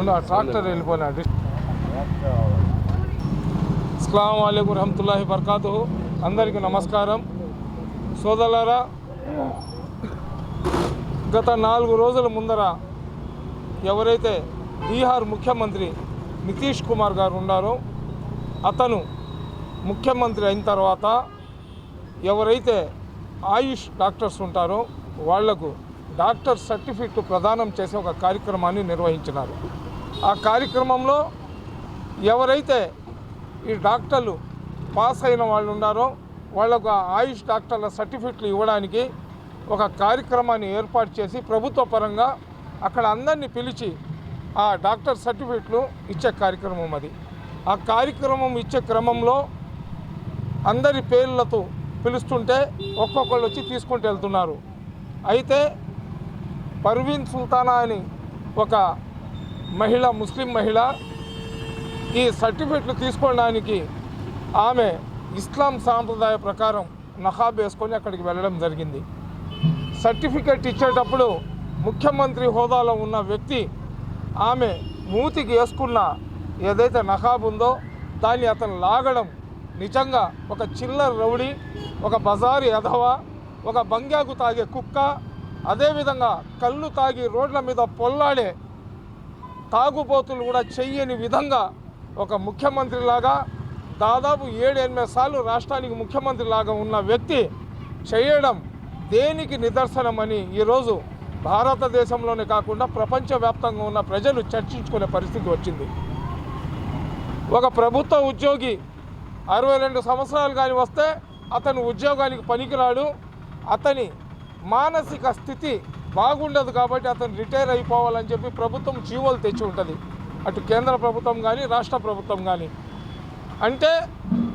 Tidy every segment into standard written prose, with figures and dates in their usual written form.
Tractor వెళ్ళిపోయినాడు. అస్సలాము అలైకుం వరహమతుల్లాహి వబరకాతుహు. అందరికీ నమస్కారం. సోదరులారా, గత 4 రోజుల ముందర ఎవరైతే బీహార్ ముఖ్యమంత్రి నితీష్ కుమార్ గారు ఉన్నారో, అతను ముఖ్యమంత్రి అయిన తర్వాత ఎవరైతే ఆయుష్ డాక్టర్స్ ఉంటారో వాళ్లకు డాక్టర్ సర్టిఫికెట్ ప్రదానం చేసే ఒక కార్యక్రమాన్ని నిర్వహించినారు. ఆ కార్యక్రమంలో ఎవరైతే ఈ డాక్టర్లు పాస్ అయిన వాళ్ళు ఉన్నారో వాళ్ళకు ఆయుష్ డాక్టర్ల సర్టిఫికెట్లు ఇవ్వడానికి ఒక కార్యక్రమాన్ని ఏర్పాటు చేసి ప్రభుత్వ పరంగా అక్కడ అందరినీ పిలిచి ఆ డాక్టర్ సర్టిఫికెట్లు ఇచ్చే కార్యక్రమం అది. ఆ కార్యక్రమం ఇచ్చే క్రమంలో అందరి పేర్లతో పిలుస్తుంటే ఒక్కొక్కళ్ళు వచ్చి తీసుకుంటూ వెళ్తున్నారు. అయితే పర్వీన్ సుల్తానా అని ఒక మహిళ, ముస్లిం మహిళ, ఈ సర్టిఫికెట్లు తీసుకోవడానికి ఆమె ఇస్లాం సాంప్రదాయ ప్రకారం నఖాబ్ వేసుకొని అక్కడికి వెళ్ళడం జరిగింది. సర్టిఫికెట్ ఇచ్చేటప్పుడు ముఖ్యమంత్రి హోదాలో ఉన్న వ్యక్తి ఆమె మూతికి వేసుకున్న ఏదైతే నఖాబ్ ఉందో దాన్ని అతను లాగడం నిజంగా ఒక చిల్లర రౌడీ, ఒక బజారు ఎధవ, ఒక బంగ్యాకు తాగే కుక్క, అదేవిధంగా కళ్ళు తాగి రోడ్ల మీద పొల్లాడే తాగుబోతులు కూడా చెయ్యని విధంగా ఒక ముఖ్యమంత్రిలాగా దాదాపు 7-8 సార్లు రాష్ట్రానికి ముఖ్యమంత్రిలాగా ఉన్న వ్యక్తి చేయడం దేనికి నిదర్శనమని ఈరోజు భారతదేశంలోనే కాకుండా ప్రపంచవ్యాప్తంగా ఉన్న ప్రజలు చర్చించుకునే పరిస్థితి వచ్చింది. ఒక ప్రభుత్వ ఉద్యోగి 62 సంవత్సరాలు కానీ వస్తే అతను ఉద్యోగానికి పనికిరాడు, అతని మానసిక స్థితి బాగుండదు కాబట్టి అతను రిటైర్ అయిపోవాలని చెప్పి ప్రభుత్వం జీవోలు తెచ్చి ఉంటుంది, అటు కేంద్ర ప్రభుత్వం కానీ రాష్ట్ర ప్రభుత్వం కానీ. అంటే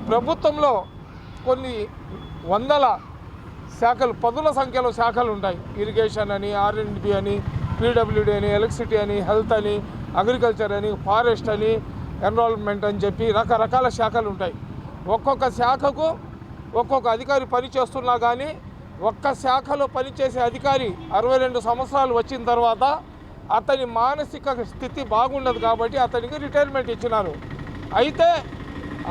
ప్రభుత్వంలో కొన్ని వందల శాఖలు, పదుల సంఖ్యలో శాఖలు ఉంటాయి. ఇరిగేషన్ అని, R&B అని, PWD అని, ఎలక్ట్రిసిటీ అని, హెల్త్ అని, అగ్రికల్చర్ అని, ఫారెస్ట్ అని, ఎన్రోల్మెంట్ అని చెప్పి రకరకాల శాఖలు ఉంటాయి. ఒక్కొక్క శాఖకు ఒక్కొక్క అధికారి పనిచేస్తున్నా కానీ ఒక్క శాఖలో పనిచేసే అధికారి 62 సంవత్సరాలు వచ్చిన తర్వాత అతని మానసిక స్థితి బాగుండదు కాబట్టి అతనికి రిటైర్మెంట్ ఇచ్చినారు. అయితే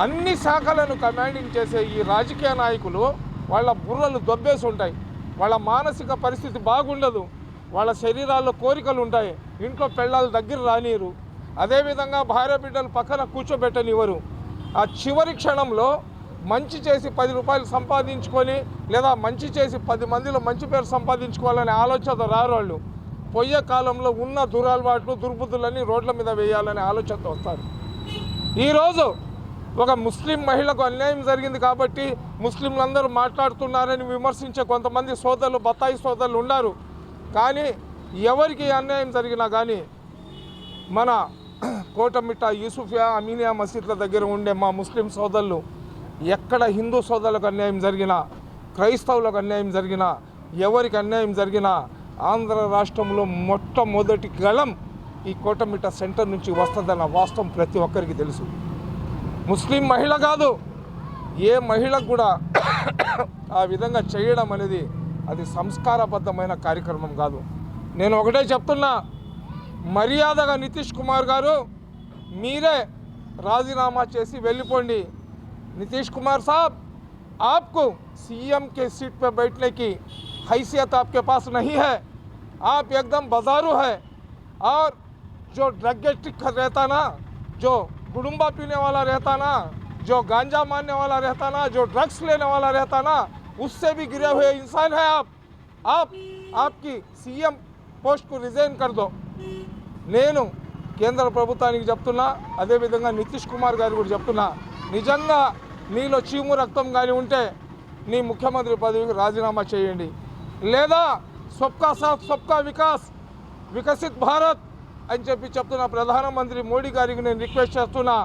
అన్ని శాఖలను కమాండింగ్ చేసే ఈ రాజకీయ నాయకులు వాళ్ళ బుర్రలు దొబ్బేసి ఉంటాయి, వాళ్ళ మానసిక పరిస్థితి బాగుండదు, వాళ్ళ శరీరాల్లో కోరికలు ఉంటాయి, ఇంట్లో పెళ్ళాల దగ్గర రానియరు, అదేవిధంగా భార్య బిడ్డలు పక్కన కూర్చోబెట్టనివ్వరు. ఆ చివరి క్షణంలో మంచి చేసి 10 రూపాయలు సంపాదించుకొని లేదా మంచి చేసి 10 మందిలో మంచి పేరు సంపాదించుకోవాలనే ఆలోచనతో రారు వాళ్ళు. పోయే కాలంలో ఉన్న దురలవాట్లు, దుర్బుద్ధులన్నీ రోడ్ల మీద వేయాలనే ఆలోచనతో వస్తారు. ఈరోజు ఒక ముస్లిం మహిళకు అన్యాయం జరిగింది కాబట్టి ముస్లింలందరూ మాట్లాడుతున్నారని విమర్శించే కొంతమంది సోదరులు, బత్తాయి సోదరులు ఉన్నారు. కానీ ఎవరికి అన్యాయం జరిగినా కానీ మన కోటమిట్ట, యూసుఫియా, అమీనియా మసీద్ల దగ్గర ఉండే మా ముస్లిం సోదరులు ఎక్కడ హిందూ సోదరులకు అన్యాయం జరిగినా, క్రైస్తవులకు అన్యాయం జరిగినా, ఎవరికి అన్యాయం జరిగినా ఆంధ్ర రాష్ట్రంలో మొట్టమొదటి గళం ఈ కోటమిట్ట సెంటర్ నుంచి వస్తుందన్న వాస్తవం ప్రతి ఒక్కరికి తెలుసు. ముస్లిం మహిళ కాదు, ఏ మహిళకు కూడా ఆ విధంగా చేయడం అనేది అది సంస్కారబద్ధమైన కార్యక్రమం కాదు. నేను ఒకటే చెప్తున్నా, మర్యాదగా నితీష్ కుమార్ గారు మీరే రాజీనామా చేసి వెళ్ళిపోండి. नीतीश कुमार साहब, आपको सीएम के सीट पर बैठने की हैसियत आपके पास नहीं है, आप एकदम बाजारू है। और जो ड्रग एडिक्ट रहता ना, जो गुड़ुम्बा पीने वाला रहता ना, जो गांजा मारने वाला रहता ना, जो ड्रग्स लेने वाला रहता ना, उससे भी गिरे हुए इंसान है आप आपकी सीएम పోస్ట్ కు రిజైన్ कर दो. నేను కేంద్ర ప్రభుత్వానికి చెప్తున్నా, అదేవిధంగా నితీష్ కుమార్ గారు కూడా చెప్తున్నా, నిజంగా నీలో చీము రక్తం కానీ ఉంటే నీ ముఖ్యమంత్రి పదవికి రాజీనామా చేయండి, లేదా సబ్కా సాత్ సబ్కా వికాస్, వికసిత్ భారత్ అని చెప్పి చెప్తున్నా. ప్రధానమంత్రి మోడీ గారికి నేను రిక్వెస్ట్ చేస్తున్నా,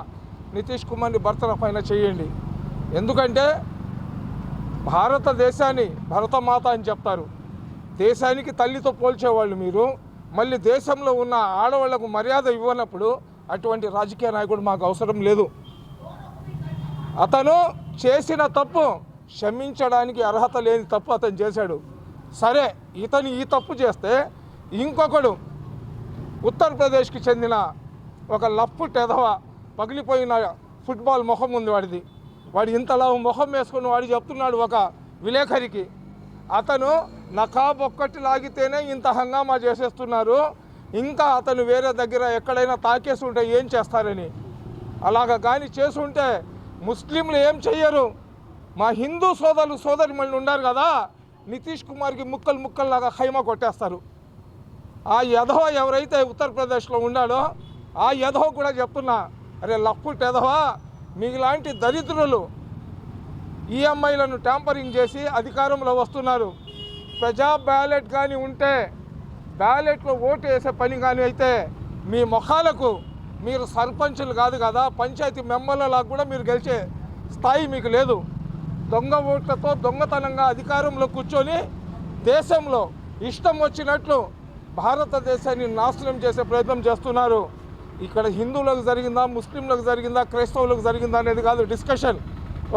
నితీష్ కుమార్ని బర్తరఫ్ అయినా చేయండి. ఎందుకంటే భారతదేశాన్ని భరతమాత అని చెప్తారు, దేశానికి తల్లితో పోల్చేవాళ్ళు మీరు. మళ్ళీ దేశంలో ఉన్న ఆడవాళ్లకు మర్యాద ఇవ్వనప్పుడు అటువంటి రాజకీయ నాయకుడు మాకు అవసరం లేదు. అతను చేసిన తప్పు క్షమించడానికి అర్హత లేని తప్పు అతను చేశాడు. సరే, ఇతను ఈ తప్పు చేస్తే ఇంకొకడు ఉత్తరప్రదేశ్కి చెందిన ఒక లఫ్ట్ ఎదవ పగిలిపోయిన ఫుట్బాల్ మొహం ఉంది వాడిది. వాడు ఇంతలా మొహం వేసుకుని వాడు చెప్తున్నాడు ఒక విలేకరికి, అతను నకాబ్ ఒక్కటి లాగితేనే ఇంత హంగామా చేసేస్తున్నారు, ఇంకా అతను వేరే దగ్గర ఎక్కడైనా తాకేసి ఉంటే ఏం చేస్తారని. అలాగ కానీ చేసుంటే ముస్లింలు ఏం చెయ్యరు. మా హిందూ సోదరిమణులు ఉన్నారు కదా, నితీష్ కుమార్కి ముక్కల్లాగా ఖైమా కొట్టేస్తారు. ఆ యధవ ఎవరైతే ఉత్తరప్రదేశ్లో ఉన్నాడో ఆ యధవ కూడా చెప్తున్నా, అరే లఫ్ట్ యధవ, మీలాంటి దరిద్రులు ఈఎంఐలను ట్యాంపరింగ్ చేసి అధికారంలో వస్తున్నారు. ప్రజా బ్యాలెట్ కానీ ఉంటే, బ్యాలెట్లో ఓటు వేసే పని కానీ అయితే మీ మొఖాలకు మీరు సర్పంచులు కాదు కదా, పంచాయతీ మెంబర్లలా కూడా మీరు గెలిచే స్థాయి మీకు లేదు. దొంగ ఓట్లతో దొంగతనంగా అధికారంలో కూర్చొని దేశంలో ఇష్టం వచ్చినట్లు భారతదేశాన్ని నాశనం చేసే ప్రయత్నం చేస్తున్నారు. ఇక్కడ హిందువులకు జరిగిందా, ముస్లింలకు జరిగిందా, క్రైస్తవులకు జరిగిందా అనేది కాదు డిస్కషన్.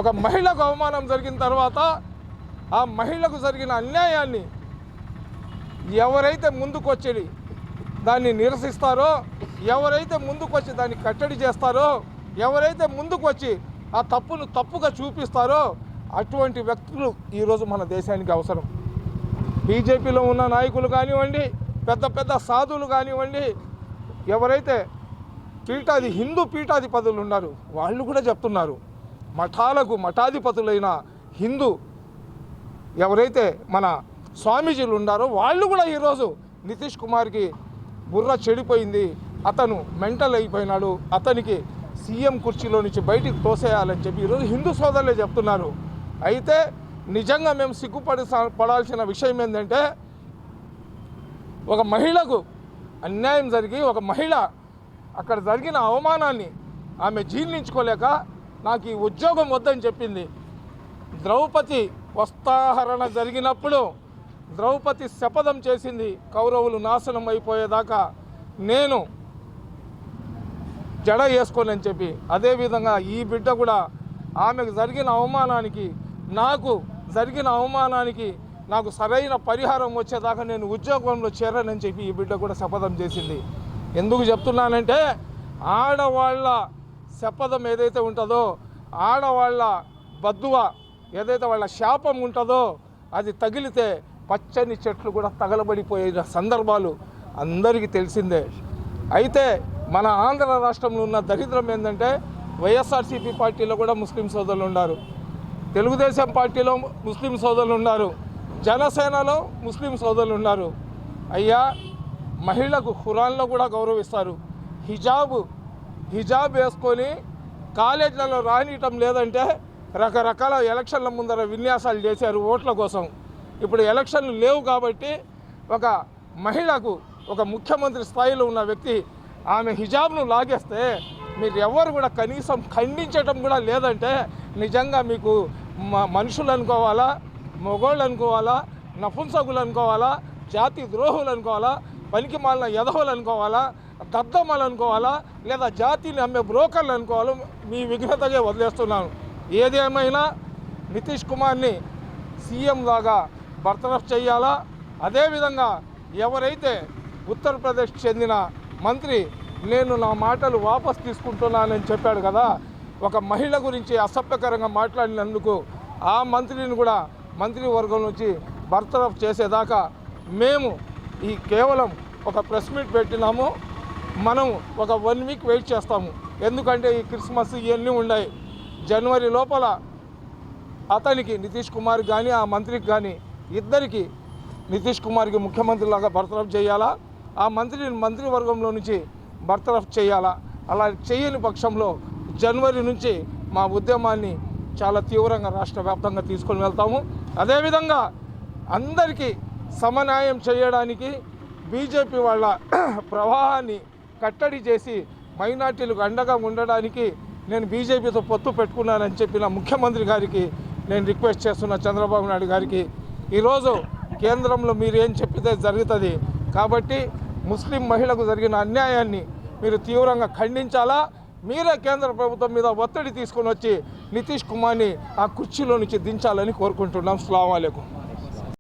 ఒక మహిళకు అవమానం జరిగిన తర్వాత ఆ మహిళకు జరిగిన అన్యాయాన్ని ఎవరైతే ముందుకొచ్చి దాన్ని నిరసిస్తారో, ఎవరైతే ముందుకొచ్చి దాన్ని కట్టడి చేస్తారో, ఎవరైతే ముందుకొచ్చి ఆ తప్పును తప్పుగా చూపిస్తారో అటువంటి వ్యక్తులు ఈరోజు మన దేశానికి అవసరం. బీజేపీలో ఉన్న నాయకులు కానివ్వండి, పెద్ద సాధువులు కానివ్వండి, ఎవరైతే హిందూ పీఠాధిపతులు ఉన్నారు వాళ్ళు కూడా చెప్తున్నారు, మఠాధిపతులైన హిందూ ఎవరైతే మన స్వామీజీలు ఉన్నారో వాళ్ళు కూడా ఈరోజు నితీష్ కుమార్కి బుర్ర చెడిపోయింది, అతను మెంటల్ అయిపోయినాడు, అతనికి సీఎం కుర్చీలో నుంచి బయటికి తోసేయాలని చెప్పి ఈరోజు హిందూ సోదరులే చెప్తున్నారు. అయితే నిజంగా మేము పడాల్సిన విషయం ఏంటంటే, ఒక మహిళకు అన్యాయం జరిగి ఒక మహిళ అక్కడ జరిగిన అవమానాన్ని ఆమె జీర్ణించుకోలేక నాకు ఈ ఉద్యోగం వద్దని చెప్పింది. ద్రౌపది వస్త్రాహరణ జరిగినప్పుడు ద్రౌపది శపథం చేసింది, కౌరవులు నాశనం అయిపోయేదాకా నేను జడ వేసుకోనని చెప్పి. అదేవిధంగా ఈ బిడ్డ కూడా ఆమెకు జరిగిన అవమానానికి, నాకు సరైన పరిహారం వచ్చేదాకా నేను ఉద్యోగంలో చేరనని చెప్పి ఈ బిడ్డ కూడా శపథం చేసింది. ఎందుకు చెప్తున్నానంటే, ఆడవాళ్ళ శపథం ఏదైతే ఉంటుందో, ఆడవాళ్ళ బద్దువ ఏదైతే వాళ్ళ శాపం ఉంటుందో అది తగిలితే పచ్చని చెట్లు కూడా తగలబడిపోయే సందర్భాలు అందరికీ తెలిసిందే. అయితే మన ఆంధ్ర రాష్ట్రంలో ఉన్న దరిద్రం ఏంటంటే, వైఎస్ఆర్సీపీ పార్టీలో కూడా ముస్లిం సోదరులు ఉన్నారు, తెలుగుదేశం పార్టీలో ముస్లిం సోదరులు ఉన్నారు, జనసేనలో ముస్లిం సోదరులు ఉన్నారు. అయ్యా, మహిళకు ఖురాన్లో కూడా గౌరవిస్తారు. హిజాబ్ వేసుకొని కాలేజీలలో రానియటం లేదంటే రకరకాల ఎలక్షన్ల ముందర విన్యాసాలు చేశారు ఓట్ల కోసం. ఇప్పుడు ఎలక్షన్లు లేవు కాబట్టి ఒక మహిళకు, ఒక ముఖ్యమంత్రి స్థాయిలో ఉన్న వ్యక్తి ఆమె హిజాబ్ను లాగేస్తే మీరు ఎవరు కూడా కనీసం ఖండించటం కూడా లేదంటే నిజంగా మీకు మనుషులు అనుకోవాలా, మొగోళ్ళు అనుకోవాలా, నపుంసకులు అనుకోవాలా, జాతి ద్రోహులు అనుకోవాలా, పనికి మాలిన యదవులు అనుకోవాలా, దద్దమ్మలు అనుకోవాలా, లేదా జాతిని అమ్మే బ్రోకర్లు అనుకోవాలో మీ విఘ్నతగా వదిలేస్తున్నాను. ఏదేమైనా నితీష్ కుమార్ని సీఎం లాగా బర్తరఫ్ చేయాలా. అదేవిధంగా ఎవరైతే ఉత్తరప్రదేశ్ చెందిన మంత్రి నేను నా మాటలు వాపస్ తీసుకుంటున్నానని చెప్పాడు కదా, ఒక మహిళ గురించి అసభ్యకరంగా మాట్లాడినందుకు ఆ మంత్రిని కూడా మంత్రివర్గం నుంచి బర్తరఫ్ చేసేదాకా మేము ఈ కేవలం ఒక ప్రెస్ మీట్ పెట్టినాము. మనం ఒక 1 వీక్ వెయిట్ చేస్తాము. ఎందుకంటే ఈ క్రిస్మస్ ఇవన్నీ ఉన్నాయి. జనవరి లోపల అతనికి నితీష్ కుమార్ కానీ ఆ మంత్రికి కానీ ఇద్దరికి నితీష్ కుమార్కి ముఖ్యమంత్రిలాగా బర్తరఫ్ చేయాలా, ఆ మంత్రిని మంత్రివర్గంలో నుంచి బర్తరఫ్ చేయాలా. అలా చేయని పక్షంలో జనవరి నుంచి మా ఉద్యమాన్ని చాలా తీవ్రంగా రాష్ట్ర వ్యాప్తంగా తీసుకొని వెళ్తాము. అదేవిధంగా అందరికీ సమన్యాయం చేయడానికి బీజేపీ వాళ్ళ ప్రవాహాన్ని కట్టడి చేసి మైనార్టీలకు అండగా ఉండడానికి నేను బీజేపీతో పొత్తు పెట్టుకున్నానని చెప్పిన ముఖ్యమంత్రి గారికి నేను రిక్వెస్ట్ చేస్తున్నా, చంద్రబాబు నాయుడు గారికి. ఈరోజు కేంద్రంలో మీరు ఏం చెప్పితే జరుగుతుంది కాబట్టి ముస్లిం మహిళకు జరిగిన అన్యాయాన్ని మీరు తీవ్రంగా ఖండించాలా. మీరే కేంద్ర ప్రభుత్వం మీద ఒత్తిడి తీసుకొని వచ్చి నితీష్ కుమార్ని ఆ కుర్చీలో నుంచి దించాలని కోరుకుంటున్నాం. అస్సలాము అలైకుం.